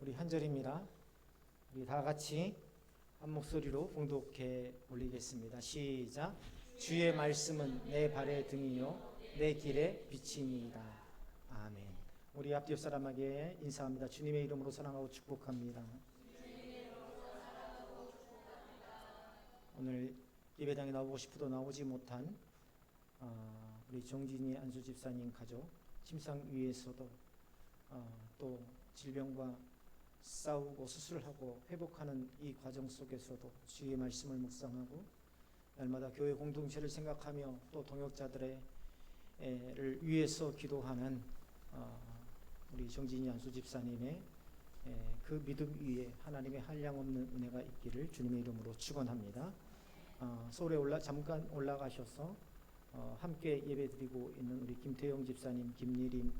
우리 한 절입니다. 우리 다 같이 한 목소리로 봉독해 올리겠습니다. 시작. 주의 말씀은 내 발의 등이요 내 길의 빛이니이다. 아멘. 우리 앞뒤 사람에게 인사합니다. 주님의 이름으로 사랑하고 축복합니다. 오늘 예배당에 나오고 싶어도 나오지 못한 우리 정진이 안수 집사님 가족 침상위에서도 또 질병과 싸우고 수술하고 회복하는 이 과정 속에서도 주의 말씀을 묵상하고 날마다 교회 공동체를 생각하며 또 동역자들을 위해서 기도하는 우리 정진이 안수 집사님의 그 믿음 위에 하나님의 한량없는 은혜가 있기를 주님의 이름으로 축원합니다. 서울에 잠깐 올라가셔서 함께 예배드리고 있는 우리 김태영 집사님, 김예림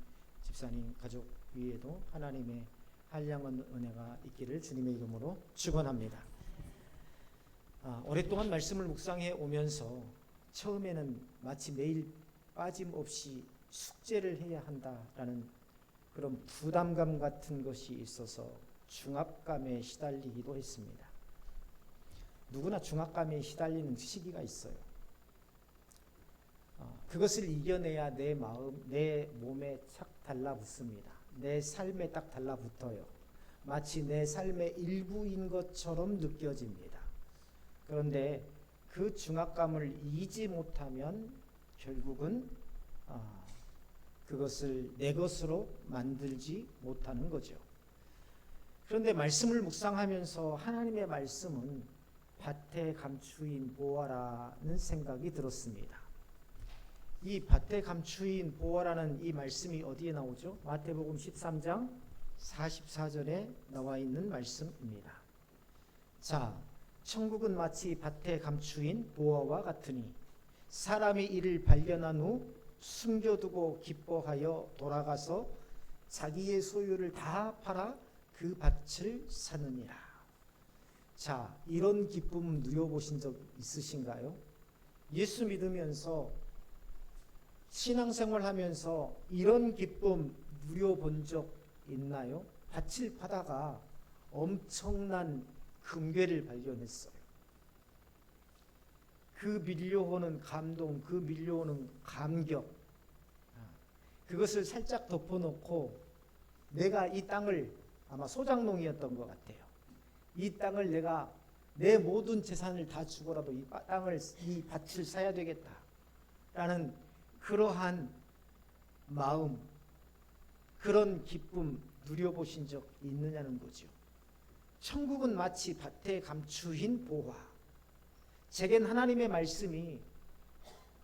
집사님 가족 위에도 하나님의 한량없는 은혜가 있기를 주님의 이름으로 축원합니다. 오랫동안 말씀을 묵상해 오면서 처음에는 마치 매일 빠짐없이 숙제를 해야 한다라는 그런 부담감 같은 것이 있어서 중압감에 시달리기도 했습니다. 누구나 중압감에 시달리는 시기가 있어요. 그것을 이겨내야 내 마음, 내 몸에 착 달라붙습니다. 내 삶에 딱 달라붙어요. 마치 내 삶의 일부인 것처럼 느껴집니다. 그런데 그 중압감을 이기지 못하면 결국은 그것을 내 것으로 만들지 못하는 거죠. 그런데 말씀을 묵상하면서 하나님의 말씀은 밭의 감추인 보화라는 생각이 들었습니다. 이 밭의 감추인 보화라는 이 말씀이 어디에 나오죠? 마태복음 13장 44절에 나와 있는 말씀입니다. 자, 천국은 마치 밭에 감추인 보화와 같으니 사람이 이를 발견한 후 숨겨두고 기뻐하여 돌아가서 자기의 소유를 다 팔아 그 밭을 사느니라. 자, 이런 기쁨 누려보신 적 있으신가요? 예수 믿으면서 신앙생활 하면서 이런 기쁨 누려본 적 있나요? 밭을 파다가 엄청난 금괴를 발견했어요. 그 밀려오는 감동, 그 밀려오는 감격, 그것을 살짝 덮어놓고 내가 이 땅을, 아마 소장농이었던 것 같아요. 이 땅을 내가 내 모든 재산을 다 주고라도 이 땅을, 이 밭을 사야 되겠다라는 그러한 마음, 그런 기쁨 누려보신 적 있느냐는 거죠. 천국은 마치 밭에 감추인 보화. 제겐 하나님의 말씀이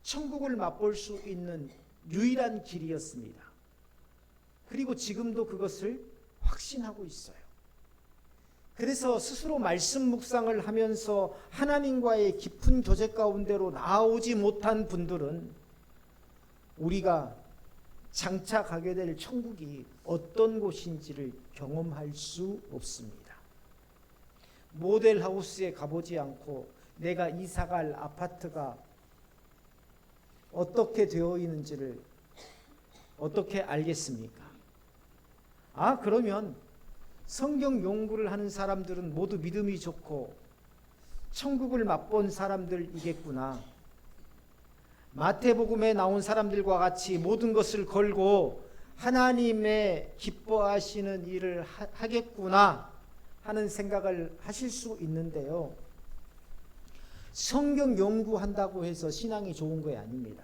천국을 맛볼 수 있는 유일한 길이었습니다. 그리고 지금도 그것을 확신하고 있어요. 그래서 스스로 말씀 묵상을 하면서 하나님과의 깊은 교제 가운데로 나오지 못한 분들은 우리가 장차 가게 될 천국이 어떤 곳인지를 경험할 수 없습니다. 모델하우스에 가보지 않고 내가 이사갈 아파트가 어떻게 되어 있는지를 어떻게 알겠습니까? 그러면 성경 연구를 하는 사람들은 모두 믿음이 좋고 천국을 맛본 사람들이겠구나. 마태복음에 나온 사람들과 같이 모든 것을 걸고 하나님의 기뻐하시는 일을 하겠구나 하는 생각을 하실 수 있는데요. 성경 연구한다고 해서 신앙이 좋은 거 아닙니다.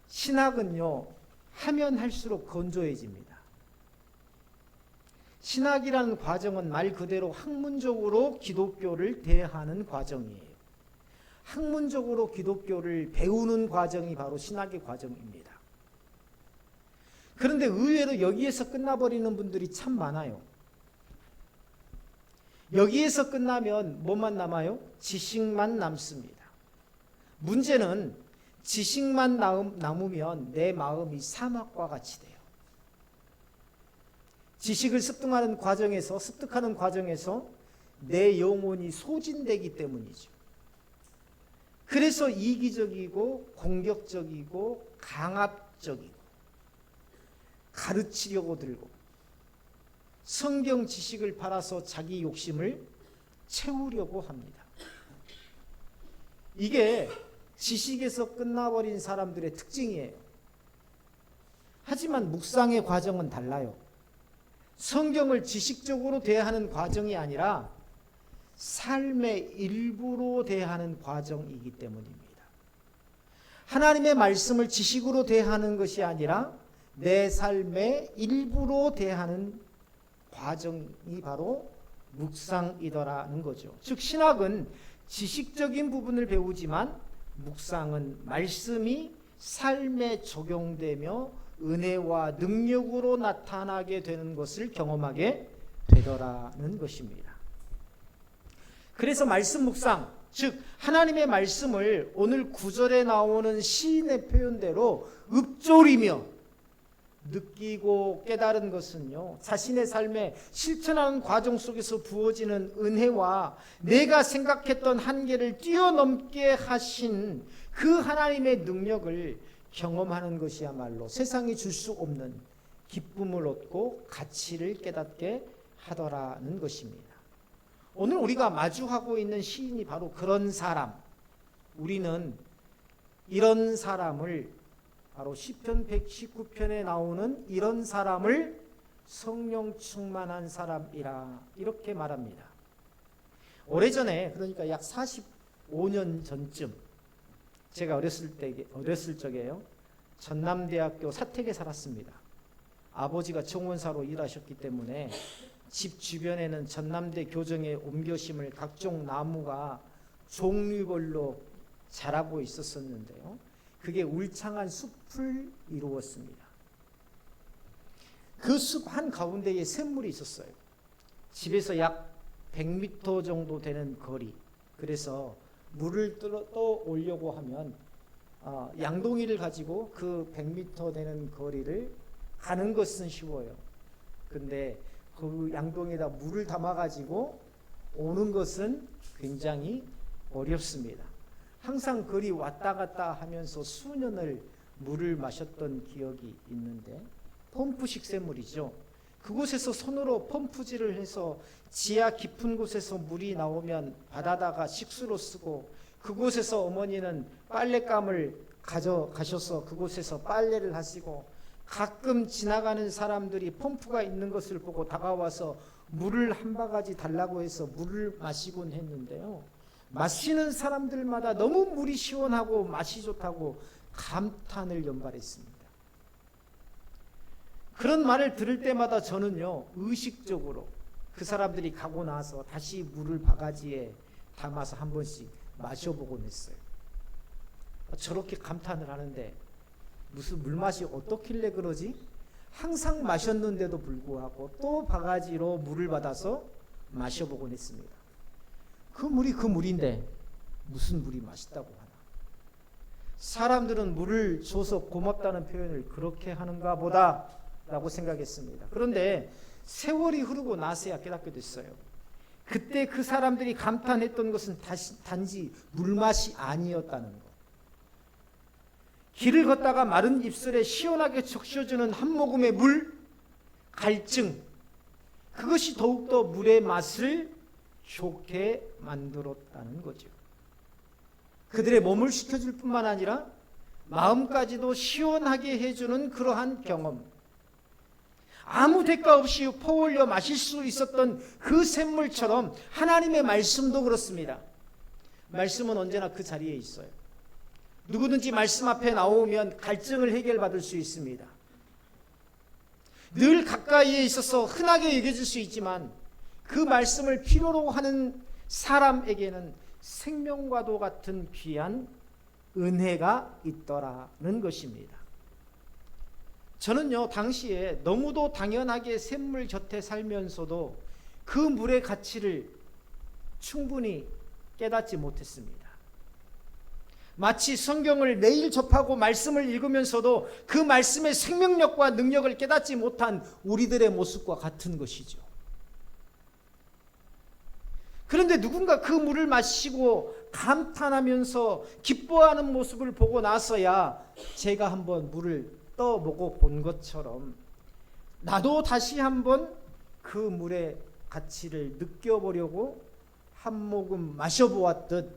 신학은요, 하면 할수록 건조해집니다. 신학이라는 과정은 말 그대로 학문적으로 기독교를 대하는 과정이에요. 학문적으로 기독교를 배우는 과정이 바로 신학의 과정입니다. 그런데 의외로 여기에서 끝나버리는 분들이 참 많아요. 여기에서 끝나면 뭐만 남아요? 지식만 남습니다. 문제는 지식만 남으면 내 마음이 사막과 같이 돼요. 지식을 습득하는 과정에서 내 영혼이 소진되기 때문이죠. 그래서 이기적이고 공격적이고 강압적이고 가르치려고 들고 성경 지식을 팔아서 자기 욕심을 채우려고 합니다. 이게 지식에서 끝나버린 사람들의 특징이에요. 하지만 묵상의 과정은 달라요. 성경을 지식적으로 대하는 과정이 아니라 삶의 일부로 대하는 과정이기 때문입니다. 하나님의 말씀을 지식으로 대하는 것이 아니라 내 삶의 일부로 대하는 과정이 바로 묵상이더라는 거죠. 즉 신학은 지식적인 부분을 배우지만 묵상은 말씀이 삶에 적용되며 은혜와 능력으로 나타나게 되는 것을 경험하게 되더라는 것입니다. 그래서 말씀 묵상, 즉 하나님의 말씀을 오늘 9절에 나오는 시인의 표현대로 읊조리며 느끼고 깨달은 것은요, 자신의 삶에 실천하는 과정 속에서 부어지는 은혜와 내가 생각했던 한계를 뛰어넘게 하신 그 하나님의 능력을 경험하는 것이야말로 세상이 줄 수 없는 기쁨을 얻고 가치를 깨닫게 하더라는 것입니다. 오늘 우리가 마주하고 있는 시인이 바로 그런 사람, 우리는 이런 사람을 바로 시편 119편에 나오는 이런 사람을 성령 충만한 사람이라 이렇게 말합니다. 오래전에, 그러니까 약 45년 전쯤, 제가 어렸을 적에요, 전남대학교 사택에 살았습니다. 아버지가 정원사로 일하셨기 때문에 집 주변에는 전남대 교정에 옮겨 심을 각종 나무가 종류별로 자라고 있었는데요. 그게 울창한 숲을 이루었습니다. 그 숲 한가운데에 샘물이 있었어요. 집에서 약 100m 정도 되는 거리. 그래서 물을 떠오려고 하면 양동이를 가지고 그 100m 되는 거리를 가는 것은 쉬워요. 근데 그 양동이에다 물을 담아가지고 오는 것은 굉장히 어렵습니다. 항상 거리 왔다 갔다 하면서 수년을 물을 마셨던 기억이 있는데, 펌프식 샘물이죠. 그곳에서 손으로 펌프질을 해서 지하 깊은 곳에서 물이 나오면 받아다가 식수로 쓰고, 그곳에서 어머니는 빨랫감을 가져가셔서 그곳에서 빨래를 하시고, 가끔 지나가는 사람들이 펌프가 있는 것을 보고 다가와서 물을 한 바가지 달라고 해서 물을 마시곤 했는데요. 마시는 사람들마다 너무 물이 시원하고 맛이 좋다고 감탄을 연발했습니다. 그런 말을 들을 때마다 저는요, 의식적으로 그 사람들이 가고 나서 다시 물을 바가지에 담아서 한 번씩 마셔보곤 했어요. 저렇게 감탄을 하는데 무슨 물맛이 어떻길래 그러지? 항상 마셨는데도 불구하고 또 바가지로 물을 받아서 마셔보곤 했습니다. 그 물이 그 물인데 무슨 물이 맛있다고 하나? 사람들은 물을 줘서 고맙다는 표현을 그렇게 하는가 보다 라고 생각했습니다. 그런데 세월이 흐르고 나서야 깨닫게 됐어요. 그때 그 사람들이 감탄했던 것은 단지 물맛이 아니었다는 것. 길을 걷다가 마른 입술에 시원하게 적셔주는 한 모금의 물, 갈증, 그것이 더욱더 물의 맛을 좋게 만들었다는 거죠. 그들의 몸을 식혀줄 뿐만 아니라 마음까지도 시원하게 해주는 그러한 경험, 아무 대가 없이 퍼올려 마실 수 있었던 그 샘물처럼 하나님의 말씀도 그렇습니다. 말씀은 언제나 그 자리에 있어요. 누구든지 말씀 앞에 나오면 갈증을 해결받을 수 있습니다. 늘 가까이에 있어서 흔하게 여겨질 수 있지만 그 말씀을 필요로 하는 사람에게는 생명과도 같은 귀한 은혜가 있더라는 것입니다. 저는요, 당시에 너무도 당연하게 샘물 곁에 살면서도 그 물의 가치를 충분히 깨닫지 못했습니다. 마치 성경을 매일 접하고 말씀을 읽으면서도 그 말씀의 생명력과 능력을 깨닫지 못한 우리들의 모습과 같은 것이죠. 그런데 누군가 그 물을 마시고 감탄하면서 기뻐하는 모습을 보고 나서야 제가 한번 물을 떠보고 본 것처럼 나도 다시 한번 그 물의 가치를 느껴보려고 한 모금 마셔보았듯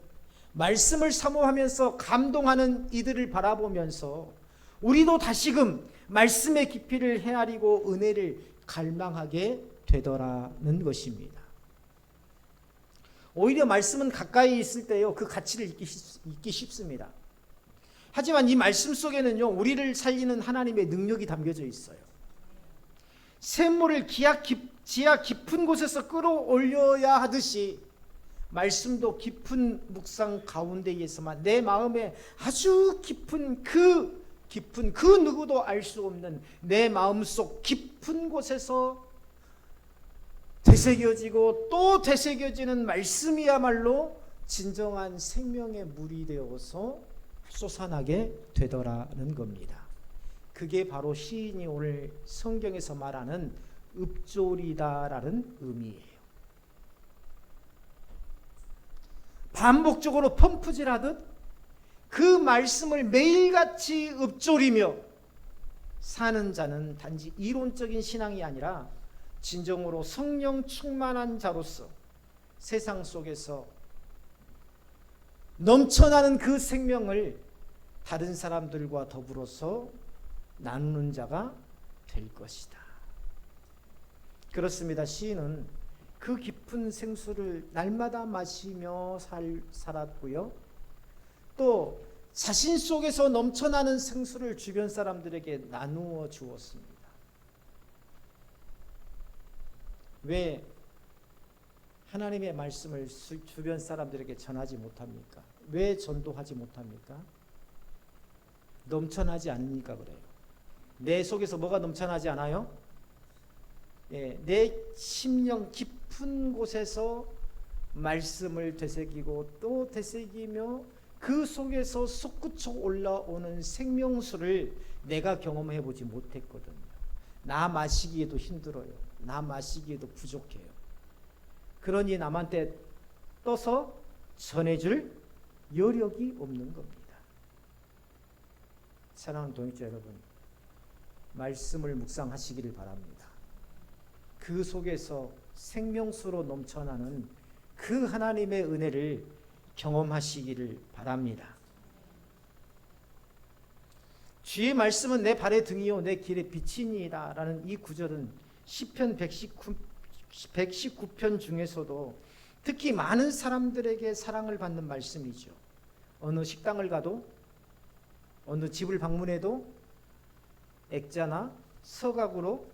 말씀을 사모하면서 감동하는 이들을 바라보면서 우리도 다시금 말씀의 깊이를 헤아리고 은혜를 갈망하게 되더라는 것입니다. 오히려 말씀은 가까이 있을 때요, 그 가치를 잊기 쉽습니다. 하지만 이 말씀 속에는요, 우리를 살리는 하나님의 능력이 담겨져 있어요. 샘물을 지하 깊은 곳에서 끌어올려야 하듯이 말씀도 깊은 묵상 가운데에서만 내 마음에 아주 깊은 그 누구도 알 수 없는 내 마음속 깊은 곳에서 되새겨지고 또 되새겨지는 말씀이야말로 진정한 생명의 물이 되어서 솟아나게 되더라는 겁니다. 그게 바로 시인이 오늘 성경에서 말하는 읍조리다라는 의미예요. 반복적으로 펌프질하듯 그 말씀을 매일같이 읊조리며 사는 자는 단지 이론적인 신앙이 아니라 진정으로 성령 충만한 자로서 세상 속에서 넘쳐나는 그 생명을 다른 사람들과 더불어서 나누는 자가 될 것이다. 그렇습니다. 시인은 그 깊은 생수를 날마다 마시며 살았고요. 또 자신 속에서 넘쳐나는 생수를 주변 사람들에게 나누어 주었습니다. 왜 하나님의 말씀을 주변 사람들에게 전하지 못합니까? 왜 전도하지 못합니까? 넘쳐나지 않으니까 그래요. 내 속에서 뭐가 넘쳐나지 않아요? 내 심령 깊은 곳에서 말씀을 되새기고 또 되새기며 그 속에서 솟구쳐 올라오는 생명수를 내가 경험해 보지 못했거든요. 나 마시기에도 힘들어요. 나 마시기에도 부족해요. 그러니 남한테 떠서 전해줄 여력이 없는 겁니다. 사랑하는 동역자 여러분, 말씀을 묵상하시기를 바랍니다. 그 속에서 생명수로 넘쳐나는 그 하나님의 은혜를 경험하시기를 바랍니다. 주의 말씀은 내 발의 등이요 내 길의 빛이니이다 라는 이 구절은 시편 119편 중에서도 특히 많은 사람들에게 사랑을 받는 말씀이죠. 어느 식당을 가도 어느 집을 방문해도 액자나 서각으로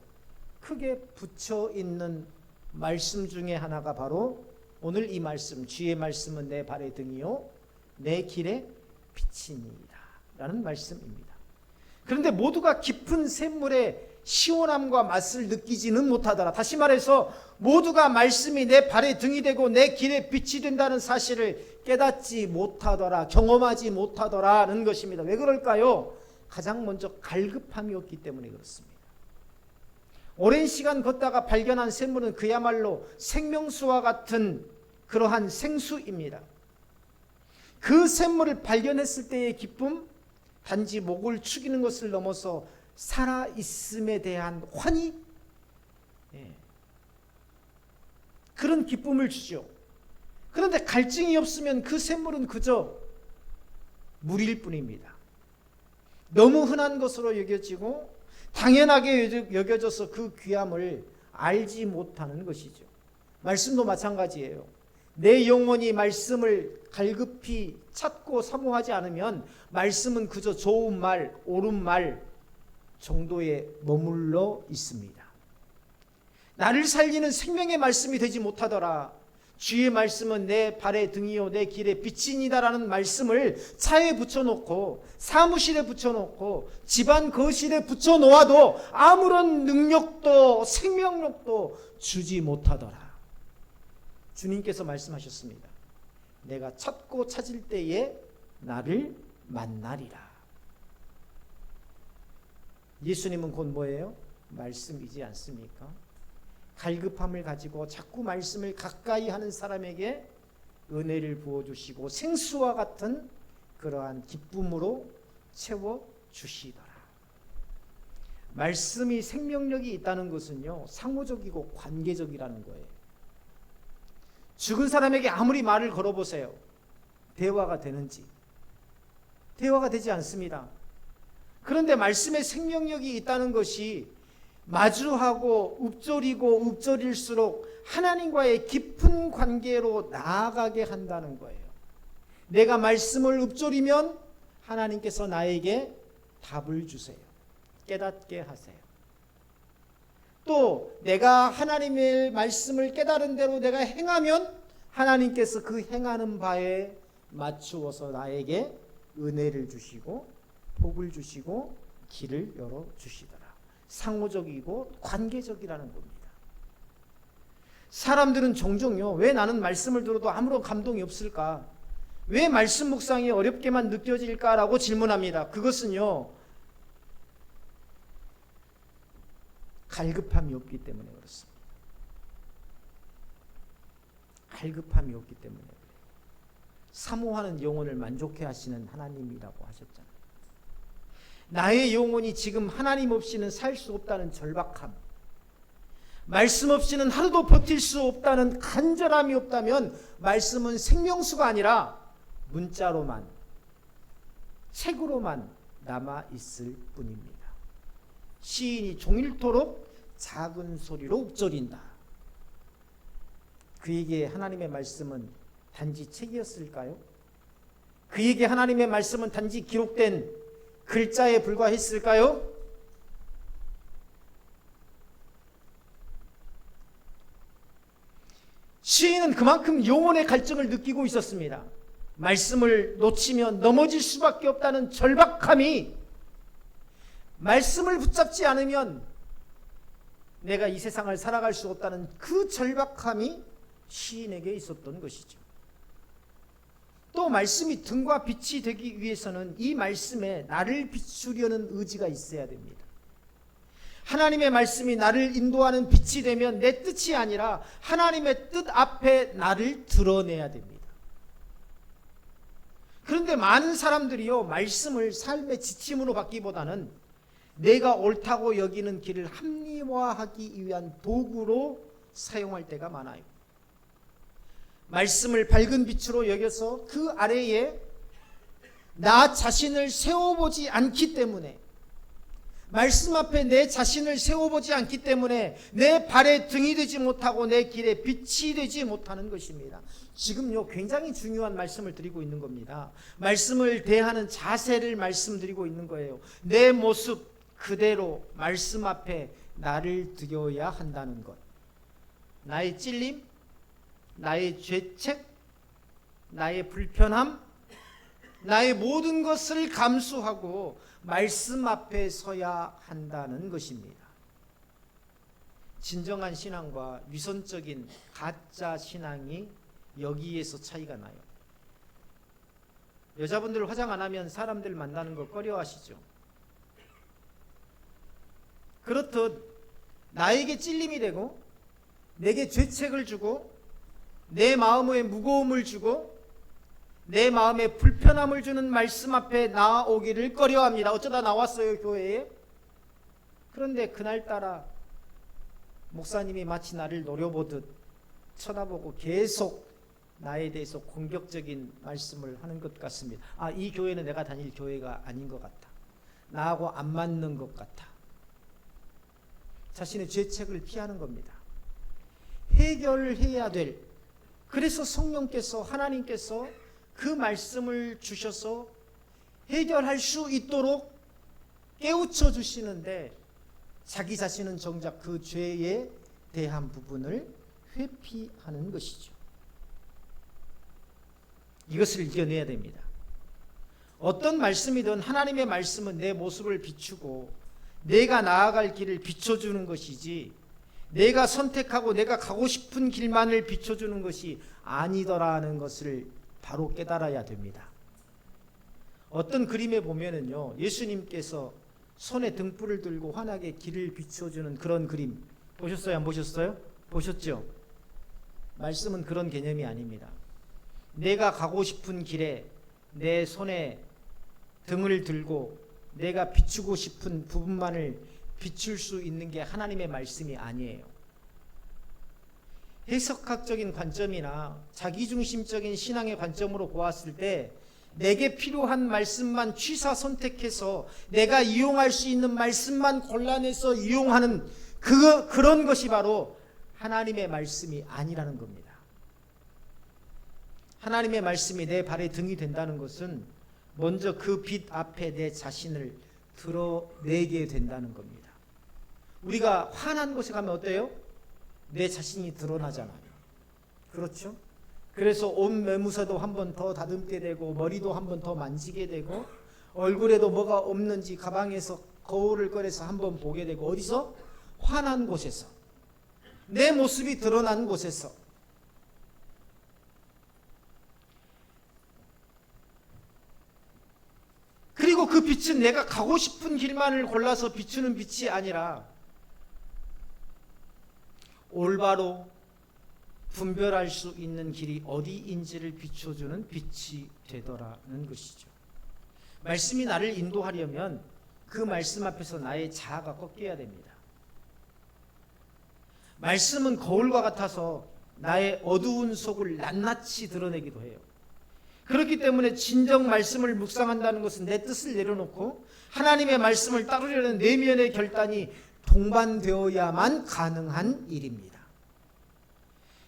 크게 붙여 있는 말씀 중에 하나가 바로 오늘 이 말씀, 주의 말씀은 내 발의 등이요 내 길의 빛이니이다 라는 말씀입니다. 그런데 모두가 깊은 샘물의 시원함과 맛을 느끼지는 못하더라. 다시 말해서 모두가 말씀이 내 발의 등이 되고 내 길의 빛이 된다는 사실을 깨닫지 못하더라, 경험하지 못하더라는 것입니다. 왜 그럴까요? 가장 먼저 갈급함이 없기 때문에 그렇습니다. 오랜 시간 걷다가 발견한 샘물은 그야말로 생명수와 같은 그러한 생수입니다. 그 샘물을 발견했을 때의 기쁨, 단지 목을 축이는 것을 넘어서 살아있음에 대한 환희, 그런 기쁨을 주죠. 그런데 갈증이 없으면 그 샘물은 그저 물일 뿐입니다. 너무 흔한 것으로 여겨지고 당연하게 여겨져서 그 귀함을 알지 못하는 것이죠. 말씀도 마찬가지예요. 내 영혼이 말씀을 갈급히 찾고 사모하지 않으면 말씀은 그저 좋은 말, 옳은 말 정도에 머물러 있습니다. 나를 살리는 생명의 말씀이 되지 못하더라. 주의 말씀은 내 발의 등이요 내 길의 빛이니다라는 말씀을 차에 붙여놓고 사무실에 붙여놓고 집안 거실에 붙여놓아도 아무런 능력도 생명력도 주지 못하더라. 주님께서 말씀하셨습니다. 내가 찾고 찾을 때에 나를 만나리라. 예수님은 곧 뭐예요? 말씀이지 않습니까? 갈급함을 가지고 자꾸 말씀을 가까이 하는 사람에게 은혜를 부어주시고 생수와 같은 그러한 기쁨으로 채워주시더라. 말씀이 생명력이 있다는 것은요, 상호적이고 관계적이라는 거예요. 죽은 사람에게 아무리 말을 걸어보세요. 대화가 되는지? 대화가 되지 않습니다. 그런데 말씀에 생명력이 있다는 것이 마주하고 읊조릴수록 하나님과의 깊은 관계로 나아가게 한다는 거예요. 내가 말씀을 읊조리면 하나님께서 나에게 답을 주세요. 깨닫게 하세요. 또 내가 하나님의 말씀을 깨달은 대로 내가 행하면 하나님께서 그 행하는 바에 맞추어서 나에게 은혜를 주시고 복을 주시고 길을 열어주시더라. 상호적이고 관계적이라는 겁니다. 사람들은 종종요, 왜 나는 말씀을 들어도 아무런 감동이 없을까? 왜 말씀 묵상이 어렵게만 느껴질까라고 질문합니다. 그것은요, 갈급함이 없기 때문에 그렇습니다. 갈급함이 없기 때문에 그래요. 사모하는 영혼을 만족해 하시는 하나님이라고 하셨잖아요. 나의 영혼이 지금 하나님 없이는 살 수 없다는 절박함, 말씀 없이는 하루도 버틸 수 없다는 간절함이 없다면 말씀은 생명수가 아니라 문자로만, 책으로만 남아있을 뿐입니다. 시인이 종일토록 작은 소리로 읊조린다. 그에게 하나님의 말씀은 단지 책이었을까요? 그에게 하나님의 말씀은 단지 기록된 글자에 불과했을까요? 시인은 그만큼 영혼의 갈증을 느끼고 있었습니다. 말씀을 놓치면 넘어질 수밖에 없다는 절박함이, 말씀을 붙잡지 않으면 내가 이 세상을 살아갈 수 없다는 그 절박함이 시인에게 있었던 것이죠. 또 말씀이 등과 빛이 되기 위해서는 이 말씀에 나를 비추려는 의지가 있어야 됩니다. 하나님의 말씀이 나를 인도하는 빛이 되면 내 뜻이 아니라 하나님의 뜻 앞에 나를 드러내야 됩니다. 그런데 많은 사람들이요, 말씀을 삶의 지침으로 받기보다는 내가 옳다고 여기는 길을 합리화하기 위한 도구로 사용할 때가 많아요. 말씀을 밝은 빛으로 여겨서 그 아래에 나 자신을 세워보지 않기 때문에, 말씀 앞에 내 자신을 세워보지 않기 때문에 내 발에 등이 되지 못하고 내 길에 빛이 되지 못하는 것입니다. 지금요, 굉장히 중요한 말씀을 드리고 있는 겁니다. 말씀을 대하는 자세를 말씀드리고 있는 거예요. 내 모습 그대로 말씀 앞에 나를 드려야 한다는 것. 나의 찔림, 나의 죄책, 나의 불편함, 나의 모든 것을 감수하고 말씀 앞에 서야 한다는 것입니다. 진정한 신앙과 위선적인 가짜 신앙이 여기에서 차이가 나요. 여자분들 화장 안 하면 사람들 만나는 거 꺼려하시죠. 그렇듯 나에게 찔림이 되고 내게 죄책을 주고 내 마음에 무거움을 주고 내 마음에 불편함을 주는 말씀 앞에 나오기를 꺼려합니다. 어쩌다 나왔어요, 교회에. 그런데 그날따라 목사님이 마치 나를 노려보듯 쳐다보고 계속 나에 대해서 공격적인 말씀을 하는 것 같습니다. 아, 이 교회는 내가 다닐 교회가 아닌 것 같다. 나하고 안 맞는 것 같아. 자신의 죄책을 피하는 겁니다. 해결을 해야 될, 그래서 성령께서, 하나님께서 그 말씀을 주셔서 해결할 수 있도록 깨우쳐 주시는데, 자기 자신은 정작 그 죄에 대한 부분을 회피하는 것이죠. 이것을 이겨내야 됩니다. 어떤 말씀이든 하나님의 말씀은 내 모습을 비추고 내가 나아갈 길을 비춰주는 것이지, 내가 선택하고 내가 가고 싶은 길만을 비춰주는 것이 아니더라는 것을 바로 깨달아야 됩니다. 어떤 그림에 보면은요, 예수님께서 손에 등불을 들고 환하게 길을 비춰주는 그런 그림 보셨어요? 안 보셨어요? 보셨죠? 말씀은 그런 개념이 아닙니다. 내가 가고 싶은 길에 내 손에 등을 들고 내가 비추고 싶은 부분만을 비출 수 있는 게 하나님의 말씀이 아니에요. 해석학적인 관점이나 자기중심적인 신앙의 관점으로 보았을 때 내게 필요한 말씀만 취사 선택해서 내가 이용할 수 있는 말씀만 골라내서 이용하는 그런 것이 바로 하나님의 말씀이 아니라는 겁니다. 하나님의 말씀이 내 발의 등이 된다는 것은 먼저 그 빛 앞에 내 자신을 드러내게 된다는 겁니다. 우리가 환한 곳에 가면 어때요? 내 자신이 드러나잖아요. 그렇죠? 그래서 옷 매무새도 한 번 더 다듬게 되고 머리도 한 번 더 만지게 되고 얼굴에도 뭐가 없는지 가방에서 거울을 꺼내서 한 번 보게 되고 어디서? 환한 곳에서 내 모습이 드러난 곳에서. 그리고 그 빛은 내가 가고 싶은 길만을 골라서 비추는 빛이 아니라 올바로 분별할 수 있는 길이 어디인지를 비춰주는 빛이 되더라는 것이죠. 말씀이 나를 인도하려면 그 말씀 앞에서 나의 자아가 꺾여야 됩니다. 말씀은 거울과 같아서 나의 어두운 속을 낱낱이 드러내기도 해요. 그렇기 때문에 진정 말씀을 묵상한다는 것은 내 뜻을 내려놓고 하나님의 말씀을 따르려는 내면의 결단이 동반되어야만 가능한 일입니다.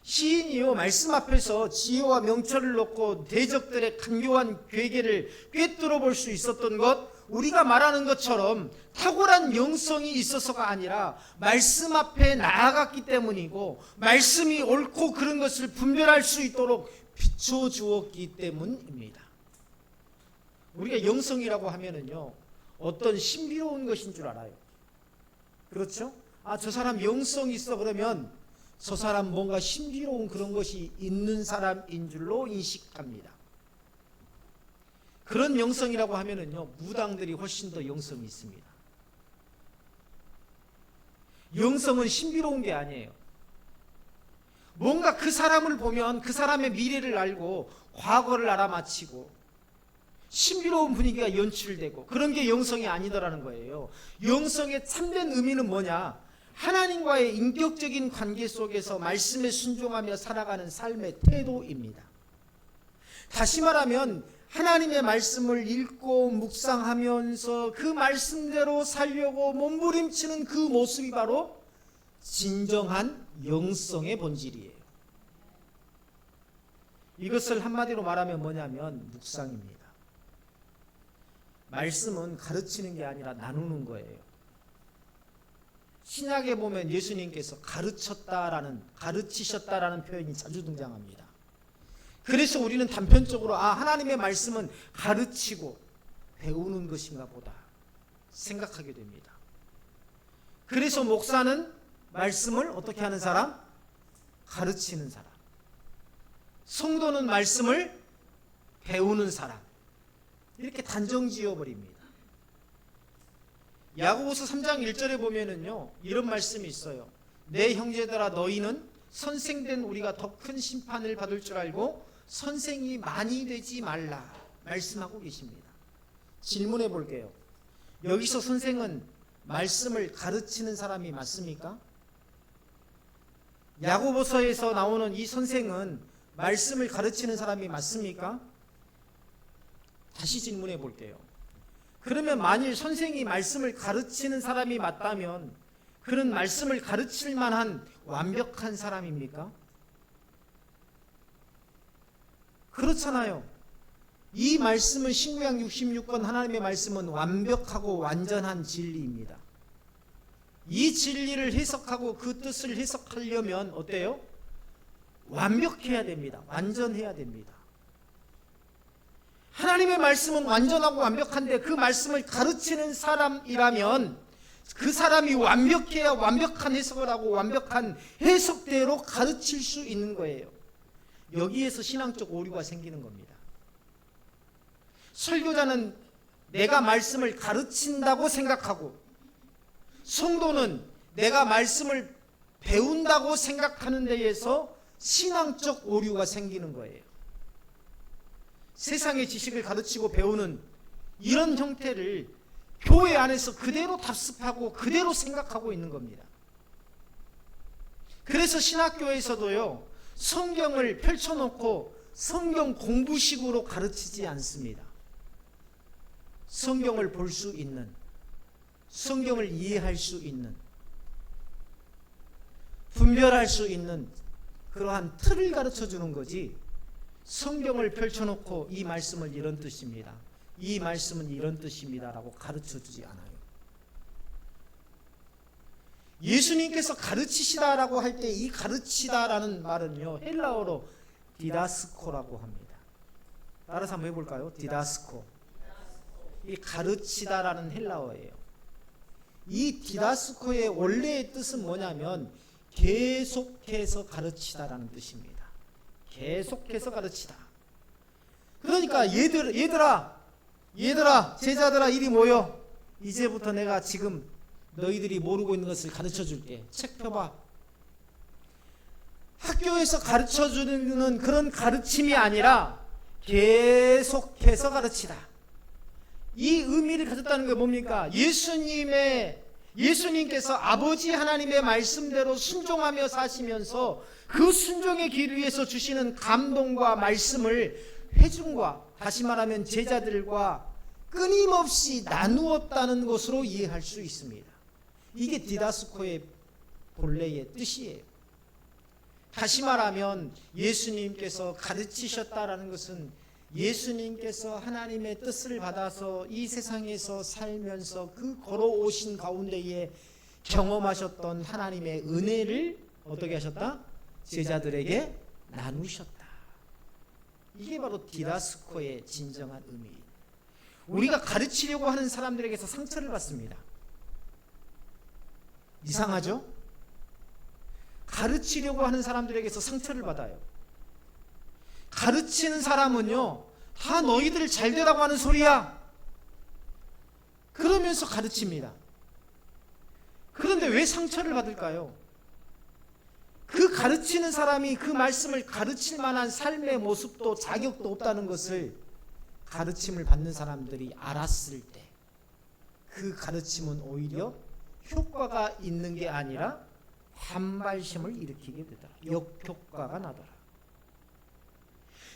시인이요 말씀 앞에서 지혜와 명철을 놓고 대적들의 간교한 괴계를 꿰뚫어 볼 수 있었던 것, 우리가 말하는 것처럼 탁월한 영성이 있어서가 아니라 말씀 앞에 나아갔기 때문이고 말씀이 옳고 그른 것을 분별할 수 있도록 비춰주었기 때문입니다. 우리가 영성이라고 하면은요 어떤 신비로운 것인 줄 알아요. 그렇죠? 저 사람 영성이 있어 그러면 저 사람 뭔가 신비로운 그런 것이 있는 사람인 줄로 인식합니다. 그런 영성이라고 하면은요 무당들이 훨씬 더 영성이 있습니다. 영성은 신비로운 게 아니에요. 뭔가 그 사람을 보면 그 사람의 미래를 알고 과거를 알아맞히고 신비로운 분위기가 연출되고 그런 게 영성이 아니더라는 거예요. 영성의 참된 의미는 뭐냐? 하나님과의 인격적인 관계 속에서 말씀에 순종하며 살아가는 삶의 태도입니다. 다시 말하면 하나님의 말씀을 읽고 묵상하면서 그 말씀대로 살려고 몸부림치는 그 모습이 바로 진정한 영성의 본질이에요. 이것을 한마디로 말하면 뭐냐면 묵상입니다. 말씀은 가르치는 게 아니라 나누는 거예요. 신약에 보면 예수님께서 가르치셨다라는 표현이 자주 등장합니다. 그래서 우리는 단편적으로 하나님의 말씀은 가르치고 배우는 것인가 보다 생각하게 됩니다. 그래서 목사는 말씀을 어떻게 하는 사람? 가르치는 사람. 성도는 말씀을 배우는 사람. 이렇게 단정 지어버립니다. 야고보서 3장 1절에 보면은요 이런 말씀이 있어요. 내 형제들아 너희는 선생된 우리가 더 큰 심판을 받을 줄 알고 선생이 많이 되지 말라 말씀하고 계십니다. 질문해 볼게요. 여기서 선생은 말씀을 가르치는 사람이 맞습니까? 야고보서에서 나오는 이 선생은 말씀을 가르치는 사람이 맞습니까? 다시 질문해 볼게요. 그러면 만일 선생이 말씀을 가르치는 사람이 맞다면 그는 말씀을 가르칠 만한 완벽한 사람입니까? 그렇잖아요. 이 말씀은 신구약 66권 하나님의 말씀은 완벽하고 완전한 진리입니다. 이 진리를 해석하고 그 뜻을 해석하려면 어때요? 완벽해야 됩니다. 완전해야 됩니다. 하나님의 말씀은 완전하고 완벽한데 그 말씀을 가르치는 사람이라면 그 사람이 완벽해야 완벽한 해석을 하고 완벽한 해석대로 가르칠 수 있는 거예요. 여기에서 신앙적 오류가 생기는 겁니다. 설교자는 내가 말씀을 가르친다고 생각하고 성도는 내가 말씀을 배운다고 생각하는 데에서 신앙적 오류가 생기는 거예요. 세상의 지식을 가르치고 배우는 이런 형태를 교회 안에서 그대로 답습하고 그대로 생각하고 있는 겁니다. 그래서 신학교에서도요, 성경을 펼쳐놓고 성경 공부식으로 가르치지 않습니다. 성경을 볼 수 있는, 성경을 이해할 수 있는, 분별할 수 있는 그러한 틀을 가르쳐 주는 거지, 성경을 펼쳐놓고 이 말씀은 이런 뜻입니다, 이 말씀은 이런 뜻입니다 라고 가르쳐 주지 않아요. 예수님께서 가르치시다라고 할 때 이 가르치다라는 말은요, 헬라어로 디다스코라고 합니다. 따라서 한번 해볼까요? 디다스코. 이 가르치다라는 헬라어예요. 이 디다스코의 원래의 뜻은 뭐냐면 계속해서 가르치다라는 뜻입니다. 계속해서 가르치다. 그러니까 얘들아 제자들아 이리 모여. 이제부터 내가 지금 너희들이 모르고 있는 것을 가르쳐 줄게. 책 펴봐. 학교에서 가르쳐 주는 그런 가르침이 아니라 계속해서 가르치다. 이 의미를 가졌다는 게 뭡니까? 예수님께서 아버지 하나님의 말씀대로 순종하며 사시면서 그 순종의 길 위에서 주시는 감동과 말씀을 회중과, 다시 말하면 제자들과 끊임없이 나누었다는 것으로 이해할 수 있습니다. 이게 디다스코의 본래의 뜻이에요. 다시 말하면 예수님께서 가르치셨다라는 것은 예수님께서 하나님의 뜻을 받아서 이 세상에서 살면서 그 걸어오신 가운데에 경험하셨던 하나님의 은혜를 어떻게 하셨다? 제자들에게 나누셨다. 이게 바로 디다스코의 진정한 의미예요. 우리가 가르치려고 하는 사람들에게서 상처를 받습니다. 이상하죠? 가르치려고 하는 사람들에게서 상처를 받아요. 가르치는 사람은요, 다 너희들 잘 되라고 하는 소리야. 그러면서 가르칩니다. 그런데 왜 상처를 받을까요? 그 가르치는 사람이 그 말씀을 가르칠 만한 삶의 모습도 자격도 없다는 것을 가르침을 받는 사람들이 알았을 때 그 가르침은 오히려 효과가 있는 게 아니라 반발심을 일으키게 되더라. 역효과가 나더라.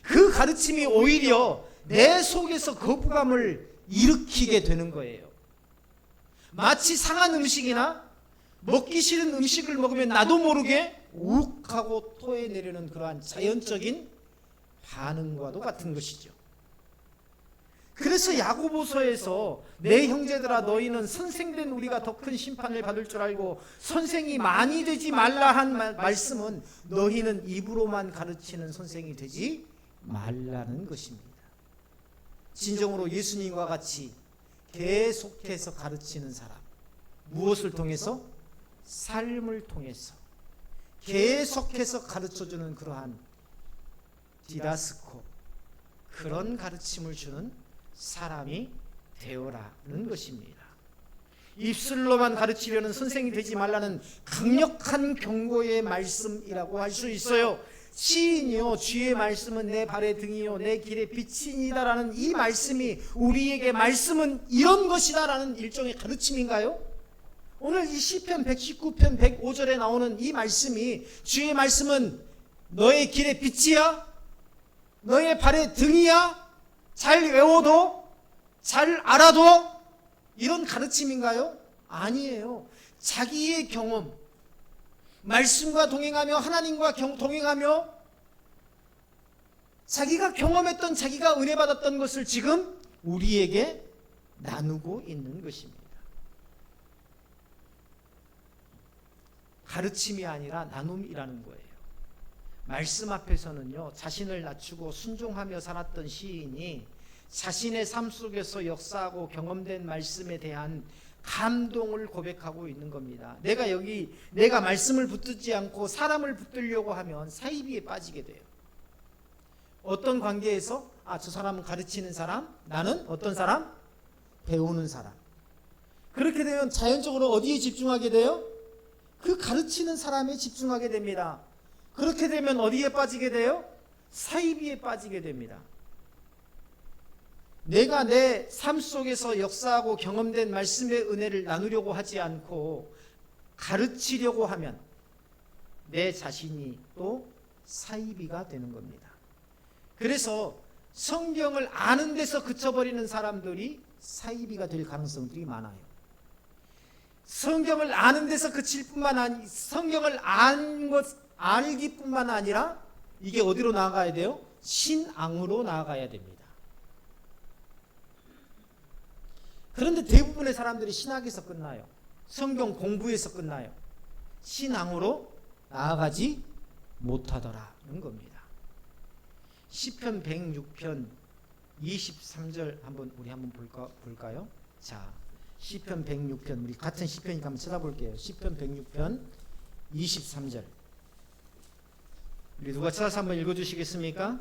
그 가르침이 오히려 내 속에서 거부감을 일으키게 되는 거예요. 마치 상한 음식이나 먹기 싫은 음식을 먹으면 나도 모르게 욱 하고 토해내려는 그러한 자연적인 반응과도 같은 것이죠. 그래서 야고보서에서 내 형제들아 너희는 선생된 우리가 더 큰 심판을 받을 줄 알고 선생이 많이 되지 말라 한 말씀은 너희는 입으로만 가르치는 선생이 되지 말라는 것입니다. 진정으로 예수님과 같이 계속해서 가르치는 사람, 무엇을 통해서? 삶을 통해서 계속해서 가르쳐주는 그러한 디다스코, 그런 가르침을 주는 사람이 되어라는 것입니다. 입술로만 가르치려는 선생이 되지 말라는 강력한 경고의 말씀이라고 할 수 있어요. 시인이요, 주의 말씀은 내 발의 등이요 내 길의 빛이니다라는 이 말씀이 우리에게 말씀은 이런 것이다라는 일종의 가르침인가요? 오늘 이 시편 119편 105절에 나오는 이 말씀이, 주의 말씀은 너의 길의 빛이야? 너의 발의 등이야? 잘 외워도? 잘 알아도? 이런 가르침인가요? 아니에요. 자기의 경험, 말씀과 동행하며 하나님과 동행하며 자기가 경험했던, 자기가 은혜 받았던 것을 지금 우리에게 나누고 있는 것입니다. 가르침이 아니라 나눔이라는 거예요. 말씀 앞에서는요, 자신을 낮추고 순종하며 살았던 시인이 자신의 삶 속에서 역사하고 경험된 말씀에 대한 감동을 고백하고 있는 겁니다. 내가 말씀을 붙들지 않고 사람을 붙들려고 하면 사이비에 빠지게 돼요. 어떤 관계에서? 저 사람은 가르치는 사람, 나는 어떤 사람? 배우는 사람. 그렇게 되면 자연적으로 어디에 집중하게 돼요? 그 가르치는 사람에 집중하게 됩니다. 그렇게 되면 어디에 빠지게 돼요? 사이비에 빠지게 됩니다. 내가 내 삶 속에서 역사하고 경험된 말씀의 은혜를 나누려고 하지 않고 가르치려고 하면 내 자신이 또 사이비가 되는 겁니다. 그래서 성경을 아는 데서 그쳐버리는 사람들이 사이비가 될 가능성들이 많아요. 성경을 아는 데서 그칠 뿐만 아니라 성경을 알기뿐만 아니라 이게 어디로 나아가야 돼요? 신앙으로 나아가야 됩니다. 그런데 대부분의 사람들이 신학에서 끝나요. 성경 공부에서 끝나요. 신앙으로 나아가지 못하더라는 겁니다. 시편 106편 23절 우리 한번 볼까요? 자, 시편 106편, 우리 같은 시편이니까 한번 찾아볼게요. 시편 106편 23절. 우리 누가 찾아서 한번 읽어주시겠습니까?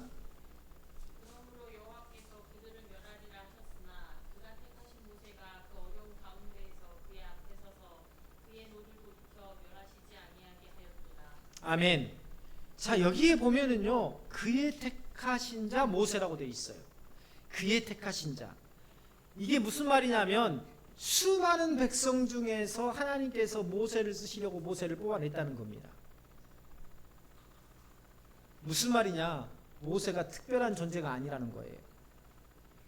그러므로 여호와께서 그들을 멸하리라 하셨으나 그가 택하신 모세가 그 어려운 가운데에서 그의 앞에 서서 그의 노를 돌이켜 멸하시지 아니하게 하였도다. 아멘. 자, 여기에 보면은요, 그의 택하신 자 모세라고 되어 있어요. 그의 택하신 자. 이게 무슨 말이냐면 수많은 백성 중에서 하나님께서 모세를 쓰시려고 모세를 뽑아냈다는 겁니다. 무슨 말이냐? 모세가 특별한 존재가 아니라는 거예요.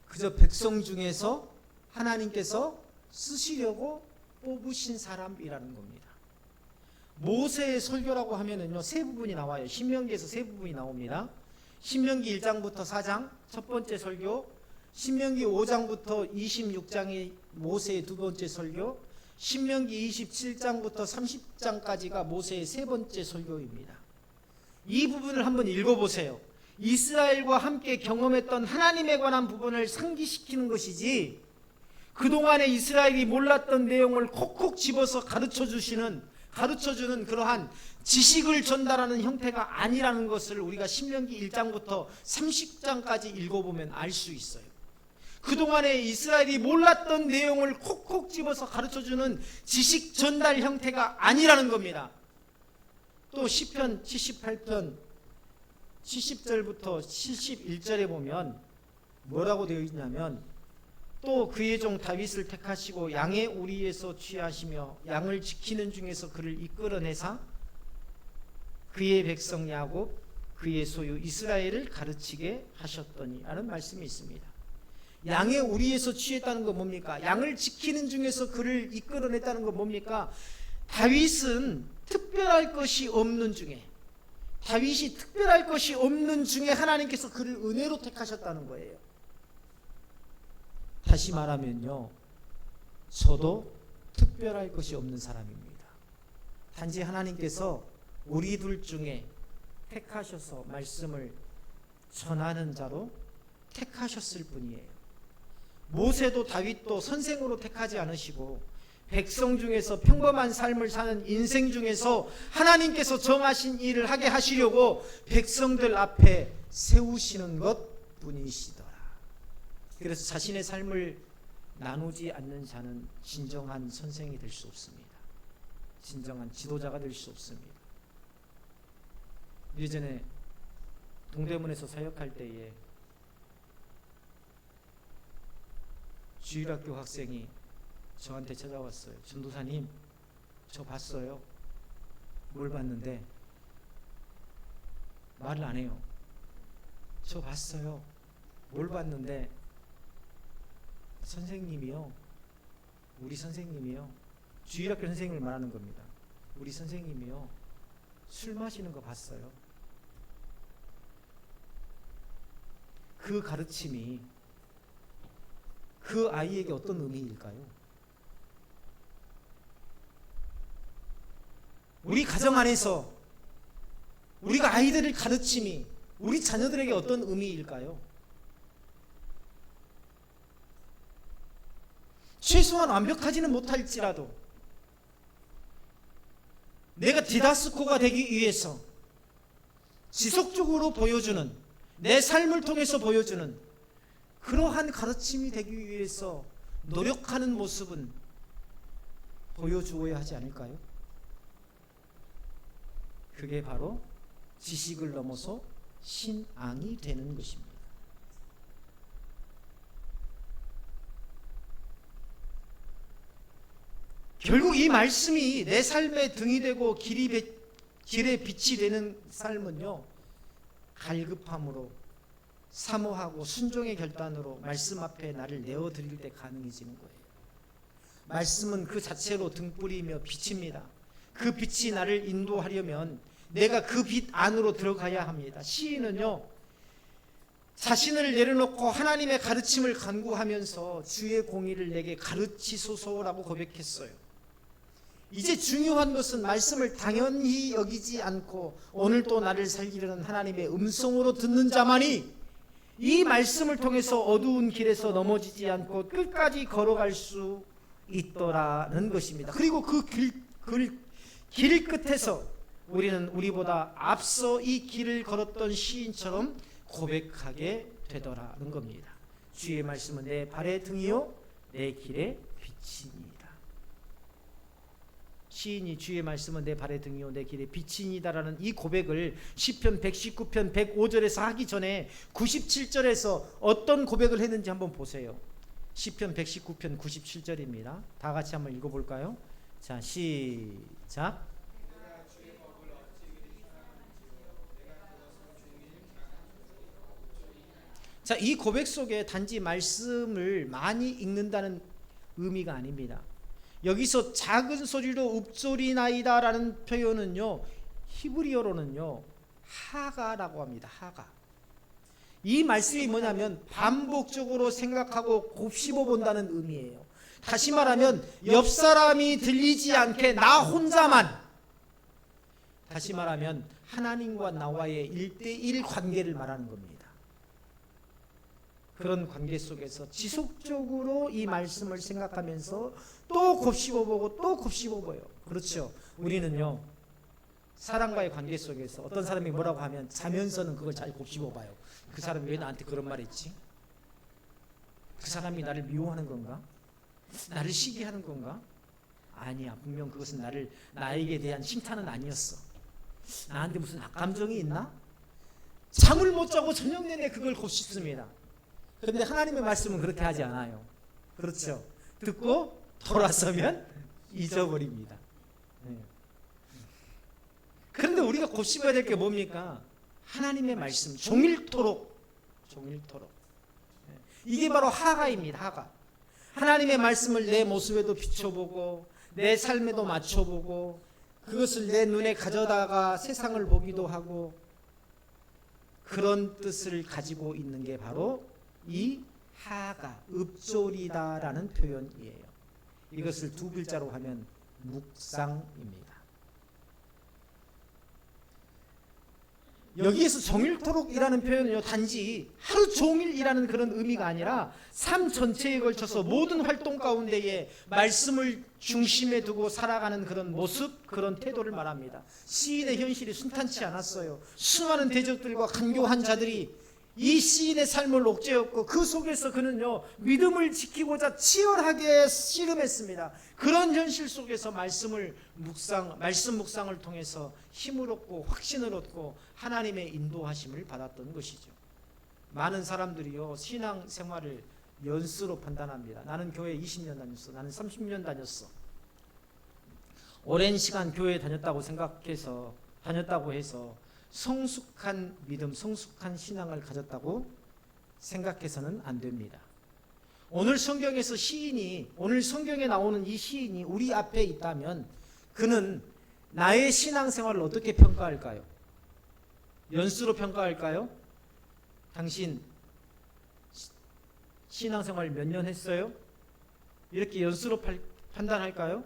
그저 백성 중에서 하나님께서 쓰시려고 뽑으신 사람이라는 겁니다. 모세의 설교라고 하면은요, 세 부분이 나와요. 신명기에서 세 부분이 나옵니다. 신명기 1장부터 4장 첫 번째 설교, 신명기 5장부터 26장이 모세의 두 번째 설교, 신명기 27장부터 30장까지가 모세의 세 번째 설교입니다. 이 부분을 한번 읽어보세요. 이스라엘과 함께 경험했던 하나님에 관한 부분을 상기시키는 것이지 그동안에 이스라엘이 몰랐던 내용을 콕콕 집어서 가르쳐주는 그러한 지식을 전달하는 형태가 아니라는 것을 우리가 신명기 1장부터 30장까지 읽어보면 알 수 있어요. 그동안에 이스라엘이 몰랐던 내용을 콕콕 집어서 가르쳐주는 지식 전달 형태가 아니라는 겁니다. 또 시편 78편 70절부터 71절에 보면 뭐라고 되어 있냐면 또 그의 종 다윗을 택하시고 양의 우리에서 취하시며 양을 지키는 중에서 그를 이끌어내사 그의 백성 야곱 그의 소유 이스라엘을 가르치게 하셨더니 라는 말씀이 있습니다. 양의 우리에서 취했다는 건 뭡니까? 양을 지키는 중에서 그를 이끌어냈다는 건 뭡니까? 다윗은 특별할 것이 없는 중에 하나님께서 그를 은혜로 택하셨다는 거예요. 다시 말하면요, 저도 특별할 것이 없는 사람입니다. 단지 하나님께서 우리들 중에 택하셔서 말씀을 전하는 자로 택하셨을 뿐이에요. 모세도 다윗도 선생으로 택하지 않으시고 백성 중에서 평범한 삶을 사는 인생 중에서 하나님께서 정하신 일을 하게 하시려고 백성들 앞에 세우시는 것 뿐이시더라. 그래서 자신의 삶을 나누지 않는 자는 진정한 선생이 될 수 없습니다. 진정한 지도자가 될 수 없습니다. 예전에 동대문에서 사역할 때에 주일학교 학생이 저한테 찾아왔어요. 전도사님, 저 봤어요. 뭘 봤는데 말을 안 해요. 저 봤어요. 뭘 봤는데 선생님이요. 우리 선생님이요. 주일학교 선생님을 말하는 겁니다. 우리 선생님이요. 술 마시는 거 봤어요. 그 가르침이 그 아이에게 어떤 의미일까요? 우리 가정 안에서 우리가 아이들을 가르침이 우리 자녀들에게 어떤 의미일까요? 최소한 완벽하지는 못할지라도 내가 디다스코가 되기 위해서 지속적으로 보여주는 내 삶을 통해서 보여주는 그러한 가르침이 되기 위해서 노력하는 모습은 보여주어야 하지 않을까요? 그게 바로 지식을 넘어서 신앙이 되는 것입니다. 결국 이 말씀이 내 삶의 등이 되고 길의 빛이 되는 삶은요, 갈급함으로, 사모하고 순종의 결단으로 말씀 앞에 나를 내어드릴 때 가능해지는 거예요. 말씀은 그 자체로 등불이며 빛입니다. 그 빛이 나를 인도하려면 내가 그 빛 안으로 들어가야 합니다. 시인은요, 자신을 내려놓고 하나님의 가르침을 간구하면서 주의 공의를 내게 가르치소서라고 고백했어요. 이제 중요한 것은 말씀을 당연히 여기지 않고 오늘도 나를 살리려는 하나님의 음성으로 듣는 자만이 이 말씀을 통해서 어두운 길에서 넘어지지 않고 끝까지 걸어갈 수 있더라는 것입니다. 그리고 그 길 끝에서 우리는 우리보다 앞서 이 길을 걸었던 시인처럼 고백하게 되더라는 겁니다. 주의 말씀은 내 발의 등이요 내 길의 빛이니이다. 시인이 주의 말씀은 내 발의 등이요 내 길의 빛이니이다라는 이 고백을 시편 119편 105절에서 하기 전에 97절에서 어떤 고백을 했는지 한번 보세요. 시편 119편 97절입니다. 다 같이 한번 읽어볼까요? 자, 시작. 자, 이 고백 속에 단지 말씀을 많이 읽는다는 의미가 아닙니다. 여기서 작은 소리로 읊조리나이다 라는 표현은요, 히브리어로는요 하가라고 합니다. 하가. 이 말씀이 뭐냐면 반복적으로 생각하고 곱씹어 본다는 의미예요. 다시 말하면 옆 사람이 들리지 않게 나 혼자만, 다시 말하면 하나님과 나와의 1대1 관계를 말하는 겁니다. 그런 관계 속에서 지속적으로 이 말씀을 생각하면서 또 곱씹어보고 또 곱씹어봐요. 그렇죠. 우리는요, 사람과의 관계 속에서 어떤 사람이 뭐라고 하면 자면서는 그걸 잘 곱씹어봐요. 그 사람이 왜 나한테 그런 말 했지? 그 사람이 나를 미워하는 건가? 나를 시기하는 건가? 아니야, 분명 그것은 나에게 대한 칭찬은 아니었어. 나한테 무슨 악감정이 있나? 잠을 못 자고 저녁 내내 그걸 곱씹습니다. 그런데 하나님의 말씀은 그렇게 하지 않아요. 그렇죠. 듣고 돌아서면 잊어버립니다. 그런데 우리가 곱씹어야 될 게 뭡니까? 하나님의 말씀, 종일토록. 이게 바로 하가입니다. 하가. 하나님의 말씀을 내 모습에도 비춰보고 내 삶에도 맞춰보고 그것을 내 눈에 가져다가 세상을 보기도 하고, 그런 뜻을 가지고 있는 게 바로 이 하가, 읊조리다라는 표현이에요. 이것을 두 글자로 하면 묵상입니다. 여기에서 종일토록이라는 표현은요, 단지 하루 종일이라는 그런 의미가 아니라 삶 전체에 걸쳐서 모든 활동 가운데에 말씀을 중심에 두고 살아가는 그런 모습, 그런 태도를 말합니다. 시인의 현실이 순탄치 않았어요. 수많은 대적들과 간교한 자들이 이 시인의 삶을 옥죄었고 그 속에서 그는요, 믿음을 지키고자 치열하게 씨름했습니다. 그런 현실 속에서 말씀 묵상을 통해서 힘을 얻고 확신을 얻고 하나님의 인도하심을 받았던 것이죠. 많은 사람들이요, 신앙 생활을 연수로 판단합니다. 나는 교회 20년 다녔어. 나는 30년 다녔어. 오랜 시간 교회에 다녔다고 해서 성숙한 믿음, 성숙한 신앙을 가졌다고 생각해서는 안 됩니다. 오늘 성경에서 오늘 성경에 나오는 이 시인이 우리 앞에 있다면 그는 나의 신앙생활을 어떻게 평가할까요? 연수로 평가할까요? 당신 신앙생활 몇 년 했어요? 이렇게 연수로 판단할까요?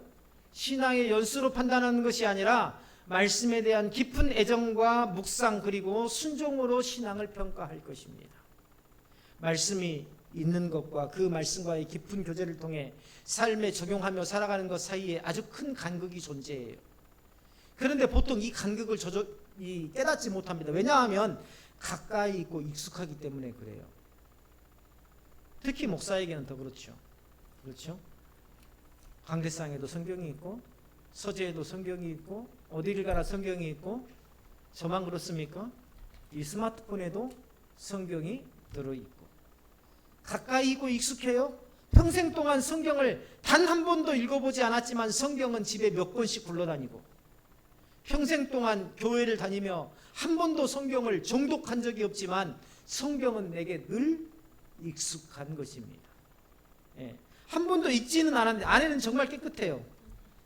신앙의 연수로 판단하는 것이 아니라 말씀에 대한 깊은 애정과 묵상 그리고 순종으로 신앙을 평가할 것입니다. 말씀이 있는 것과 그 말씀과의 깊은 교제를 통해 삶에 적용하며 살아가는 것 사이에 아주 큰 간극이 존재해요. 그런데 보통 이 간극을 깨닫지 못합니다. 왜냐하면 가까이 있고 익숙하기 때문에 그래요. 특히 목사에게는 더 그렇죠. 그렇죠? 강대상에도 성경이 있고 서재에도 성경이 있고 어디를 가나 성경이 있고, 저만 그렇습니까? 이 스마트폰에도 성경이 들어있고 가까이 있고 익숙해요. 평생 동안 성경을 단 한 번도 읽어보지 않았지만 성경은 집에 몇 권씩 굴러다니고, 평생 동안 교회를 다니며 한 번도 성경을 정독한 적이 없지만 성경은 내게 늘 익숙한 것입니다. 예. 한 번도 읽지는 않았는데 안에는 정말 깨끗해요.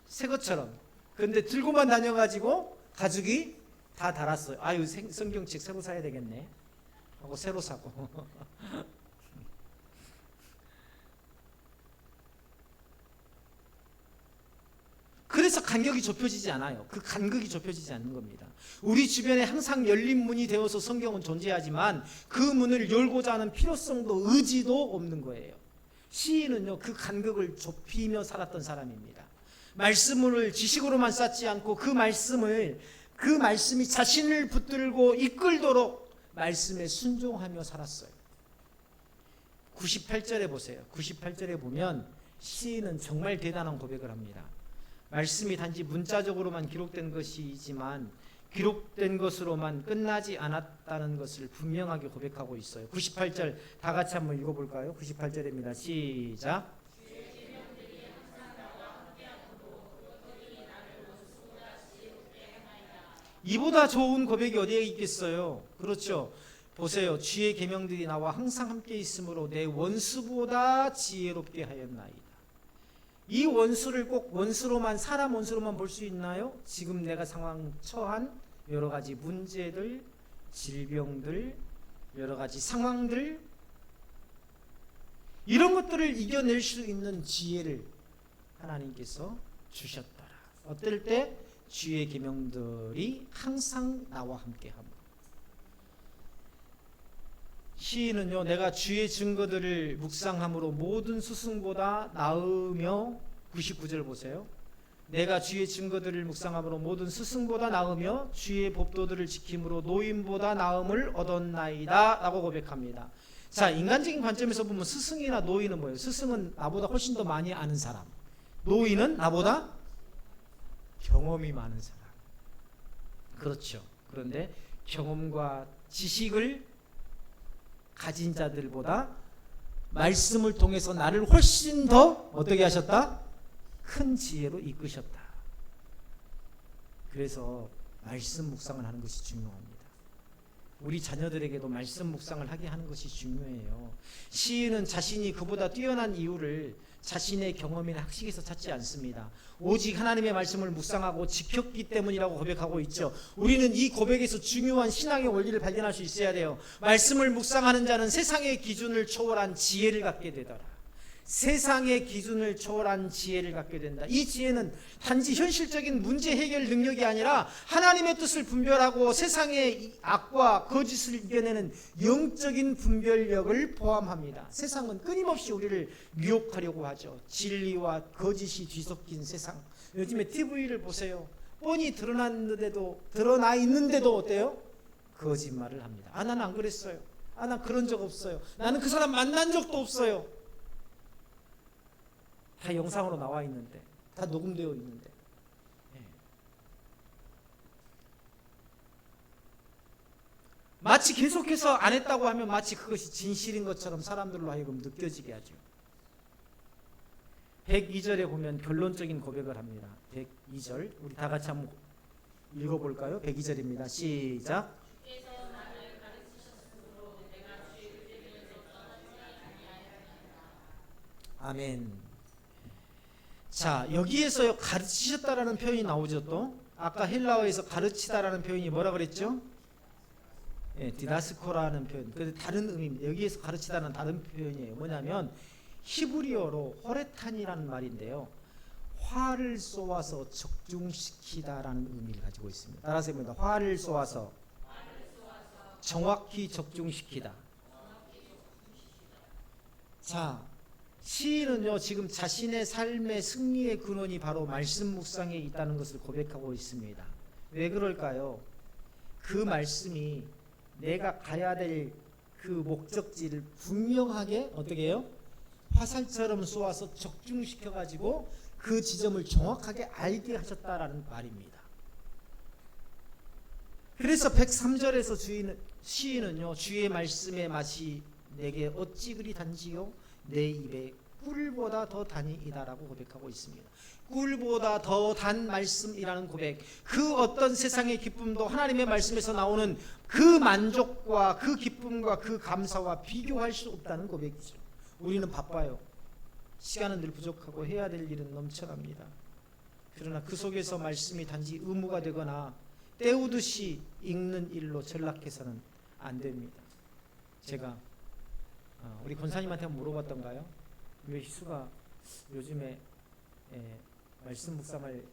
새 것처럼. 그런데 들고만 다녀가지고 가죽이 다 닳았어요. 아유, 성경책 새로 사야 되겠네 하고 새로 사고. 그래서 간격이 좁혀지지 않아요. 그 간격이 좁혀지지 않는 겁니다. 우리 주변에 항상 열린 문이 되어서 성경은 존재하지만 그 문을 열고자 하는 필요성도 의지도 없는 거예요. 시인은요, 그 간격을 좁히며 살았던 사람입니다. 말씀을 지식으로만 쌓지 않고 그 말씀이 자신을 붙들고 이끌도록 말씀에 순종하며 살았어요. 98절에 보세요. 98절에 보면 시인은 정말 대단한 고백을 합니다. 말씀이 단지 문자적으로만 기록된 것이지만 기록된 것으로만 끝나지 않았다는 것을 분명하게 고백하고 있어요. 98절 다 같이 한번 읽어볼까요? 98절입니다. 시작. 이보다 좋은 고백이 어디에 있겠어요? 그렇죠. 보세요. 주의 계명들이 나와 항상 함께 있으므로 내 원수보다 지혜롭게 하였나이다. 이 원수를 꼭 원수로만, 사람 원수로만 볼 수 있나요? 지금 내가 상황 처한 여러 가지 문제들, 질병들, 여러 가지 상황들, 이런 것들을 이겨낼 수 있는 지혜를 하나님께서 주셨더라. 어떨 때? 주의 계명들이 항상 나와 함께함. 시인은요, 내가 주의 증거들을 묵상함으로 모든 스승보다 나으며, 99절 보세요. 내가 주의 증거들을 묵상함으로 모든 스승보다 나으며 주의 법도들을 지킴으로 노인보다 나음을 얻었나이다 라고 고백합니다. 자, 인간적인 관점에서 보면 스승이나 노인은 뭐예요? 스승은 나보다 훨씬 더 많이 아는 사람, 노인은 나보다 경험이 많은 사람. 그렇죠. 그런데 경험과 지식을 가진 자들보다 말씀을 통해서 나를 훨씬 더 어떻게 하셨다? 큰 지혜로 이끄셨다. 그래서 말씀 묵상을 하는 것이 중요합니다. 우리 자녀들에게도 말씀 묵상을 하게 하는 것이 중요해요. 시인은 자신이 그보다 뛰어난 이유를 자신의 경험이나 학식에서 찾지 않습니다. 오직 하나님의 말씀을 묵상하고 지켰기 때문이라고 고백하고 있죠. 우리는 이 고백에서 중요한 신앙의 원리를 발견할 수 있어야 돼요. 말씀을 묵상하는 자는 세상의 기준을 초월한 지혜를 갖게 되더라. 세상의 기준을 초월한 지혜를 갖게 된다. 이 지혜는 단지 현실적인 문제 해결 능력이 아니라 하나님의 뜻을 분별하고 세상의 악과 거짓을 이겨내는 영적인 분별력을 포함합니다. 세상은 끊임없이 우리를 미혹하려고 하죠. 진리와 거짓이 뒤섞인 세상. 요즘에 TV를 보세요. 뻔히 드러나 있는데도 어때요? 거짓말을 합니다. 아, 나는 안 그랬어요. 아, 난 그런 적 없어요. 나는 그 사람 만난 적도 없어요. 다 영상으로 나와 있는데, 다 녹음되어 있는데. 네. 마치 계속해서 안 했다고 하면 마치 그것이 진실인 것처럼 사람들로 하여금 느껴지게 하죠. 102절에 보면 결론적인 고백을 합니다. 102절 우리 다 같이 한번 읽어볼까요? 102절입니다. 시작. 아멘. 자, 여기에서 가르치셨다라는 표현이 나오죠. 또 아까 헬라어에서 가르치다라는 표현이 뭐라 그랬죠? 예, 디다스코라는 표현. 그 다른 의미입니다. 여기에서 가르치다는 다른 표현이에요. 뭐냐면 히브리어로 호레탄이라는 말인데요. 화를 쏘아서 적중시키다라는 의미를 가지고 있습니다. 따라서 해봅니다. 화를 쏘아서 정확히 적중시키다. 자, 시인은요, 지금 자신의 삶의 승리의 근원이 바로 말씀 묵상에 있다는 것을 고백하고 있습니다. 왜 그럴까요? 그 말씀이 내가 가야 될 그 목적지를 분명하게 어떻게 해요? 화살처럼 쏘아서 적중시켜가지고 그 지점을 정확하게 알게 하셨다라는 말입니다. 그래서 103절에서 시인은요, 주의 말씀의 맛이 내게 어찌 그리 단지요? 내 입에 꿀보다 더 단이 이다라고 고백하고 있습니다. 꿀보다 더 단 말씀이라는 고백, 그 어떤 세상의 기쁨도 하나님의 말씀에서 나오는 그 만족과 그 기쁨과 그 감사와 비교할 수 없다는 고백이죠. 우리는 바빠요. 시간은 늘 부족하고 해야 될 일은 넘쳐납니다. 그러나 그 속에서 말씀이 단지 의무가 되거나 때우듯이 읽는 일로 전락해서는 안 됩니다. 제가 우리 권사님한테 물어봤던가요? 왜 희수가 요즘에 말씀 묵상을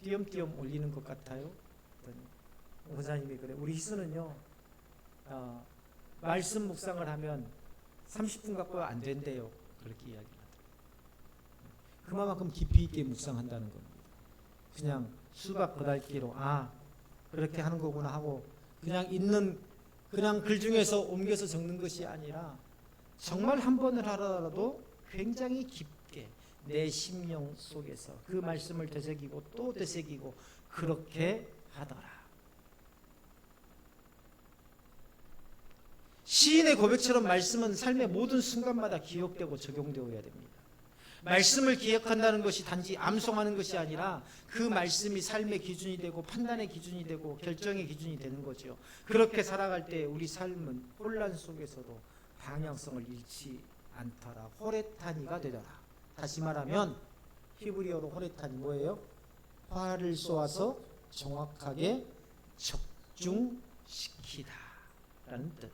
띄엄띄엄 올리는 것 같아요? 권사님이 그래, 우리 희수는요 말씀 묵상을 하면 30분 갖고 안 된대요. 그렇게 이야기하더라고요. 그만큼 깊이 있게 묵상한다는 겁니다. 그냥 수박 거달기로 그렇게 하는 거구나 하고 그냥 글 중에서 옮겨서 적는 것이 아니라 정말 한 번을 하더라도 굉장히 깊게 내 심령 속에서 그 말씀을 되새기고 또 되새기고 그렇게 하더라. 시인의 고백처럼 말씀은 삶의 모든 순간마다 기억되고 적용되어야 됩니다. 말씀을 기억한다는 것이 단지 암송하는 것이 아니라 그 말씀이 삶의 기준이 되고 판단의 기준이 되고 결정의 기준이 되는 거죠. 그렇게 살아갈 때 우리 삶은 혼란 속에서도 방향성을 잃지 않더라. 호레타니가 되더라. 다시 말하면 히브리어로 호레타니 뭐예요? 활을 쏘아서 정확하게 적중시키다 라는 뜻.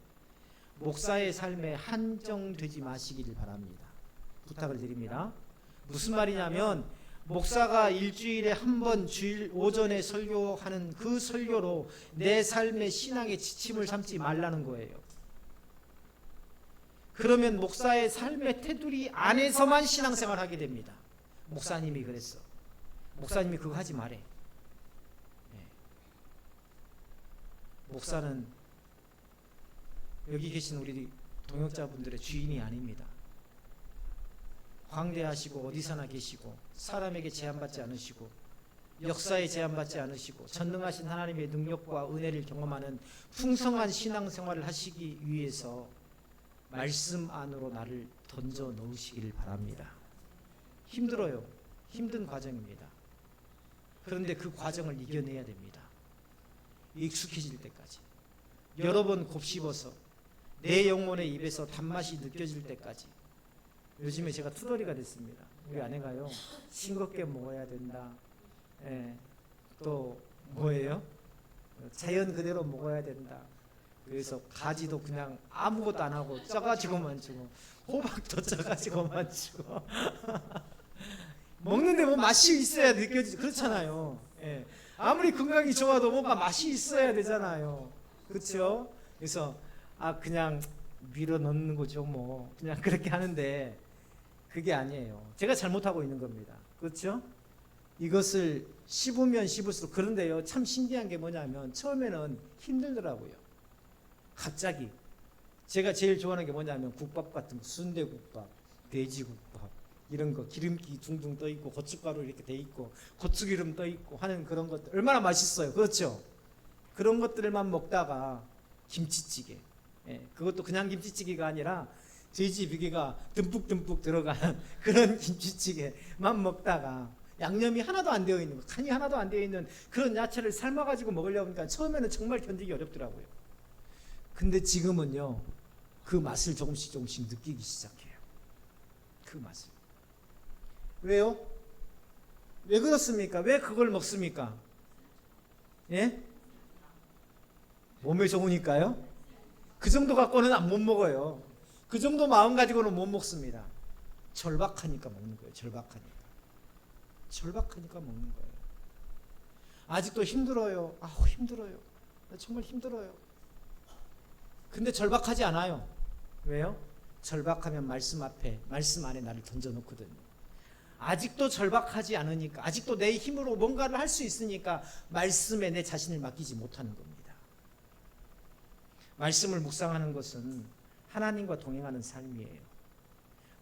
목사의 삶에 한정되지 마시기를 바랍니다. 부탁을 드립니다. 무슨 말이냐면 목사가 일주일에 한 번 주일 오전에 설교하는 그 설교로 내 삶의 신앙의 지침을 삼지 말라는 거예요. 그러면 목사의 삶의 테두리 안에서만 신앙생활을 하게 됩니다. 목사님이 그랬어. 목사님이 그거 하지 말해. 목사는 여기 계신 우리 동역자분들의 주인이 아닙니다. 광대하시고 어디서나 계시고 사람에게 제한받지 않으시고 역사에 제한받지 않으시고 전능하신 하나님의 능력과 은혜를 경험하는 풍성한 신앙생활을 하시기 위해서 말씀 안으로 나를 던져 넣으시기를 바랍니다. 힘들어요. 힘든 과정입니다. 그런데 그 과정을 이겨내야 됩니다. 익숙해질 때까지 여러 번 곱씹어서 내 영혼의 입에서 단맛이 느껴질 때까지. 요즘에 제가 투덜이가 됐습니다. 우리 아내가요, 싱겁게 먹어야 된다. 또 뭐예요? 자연 그대로 먹어야 된다. 그래서 가지도 그냥 아무것도 안 하고 쪄가지고만 주고 호박도 쪄가지고만 주고 먹는데 뭐 맛이 있어야 느껴지지. 그렇잖아요. 아무리 건강이 좋아도 뭔가 맛이 있어야 되잖아요. 그렇죠? 그래서 그냥 밀어 넣는 거죠. 뭐 그냥 그렇게 하는데 그게 아니에요. 제가 잘못하고 있는 겁니다. 그렇죠? 이것을 씹으면 씹을수록. 그런데요, 참 신기한 게 뭐냐면 처음에는 힘들더라고요. 갑자기 제가 제일 좋아하는 게 뭐냐면 국밥 같은 거, 순대국밥, 돼지국밥 이런 거 기름기 둥둥 떠 있고 고춧가루 이렇게 돼 있고 고추기름 떠 있고 하는 그런 것들 얼마나 맛있어요. 그렇죠? 그런 것들만 먹다가 김치찌개, 그것도 그냥 김치찌개가 아니라 돼지 비계가 듬뿍듬뿍 들어간 그런 김치찌개만 먹다가 양념이 하나도 안 되어 있는 거, 간이 하나도 안 되어 있는 그런 야채를 삶아가지고 먹으려고 하니까 처음에는 정말 견디기 어렵더라고요. 근데 지금은요, 그 맛을 조금씩 느끼기 시작해요. 그 맛을. 왜요? 왜 그렇습니까? 왜 그걸 먹습니까? 예? 몸에 좋으니까요? 그 정도 갖고는 못 먹어요. 그 정도 마음 가지고는 못 먹습니다. 절박하니까 먹는 거예요. 절박하니까 먹는 거예요. 아직도 힘들어요. 힘들어요. 나 정말 힘들어요. 근데 절박하지 않아요. 왜요? 절박하면 말씀 안에 나를 던져놓거든요. 아직도 절박하지 않으니까, 아직도 내 힘으로 뭔가를 할 수 있으니까 말씀에 내 자신을 맡기지 못하는 겁니다. 말씀을 묵상하는 것은 하나님과 동행하는 삶이에요.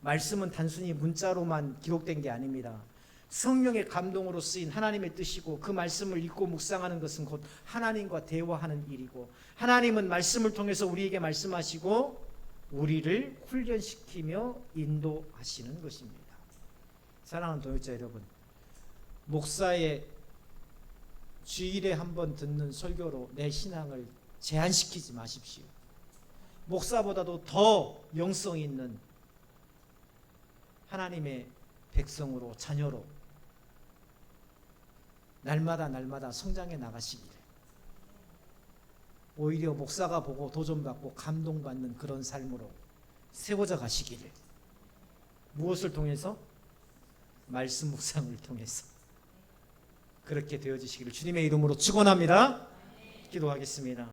말씀은 단순히 문자로만 기록된 게 아닙니다. 성령의 감동으로 쓰인 하나님의 뜻이고, 그 말씀을 읽고 묵상하는 것은 곧 하나님과 대화하는 일이고, 하나님은 말씀을 통해서 우리에게 말씀하시고 우리를 훈련시키며 인도하시는 것입니다. 사랑하는 동역자 여러분, 목사의 주일에 한 번 듣는 설교로 내 신앙을 제한시키지 마십시오. 목사보다도 더 영성 있는 하나님의 백성으로, 자녀로 날마다 성장해 나가시기를, 오히려 목사가 보고 도전받고 감동받는 그런 삶으로 세워져 가시기를, 무엇을 통해서? 말씀 묵상을 통해서 그렇게 되어지시기를 주님의 이름으로 축원합니다. 기도하겠습니다.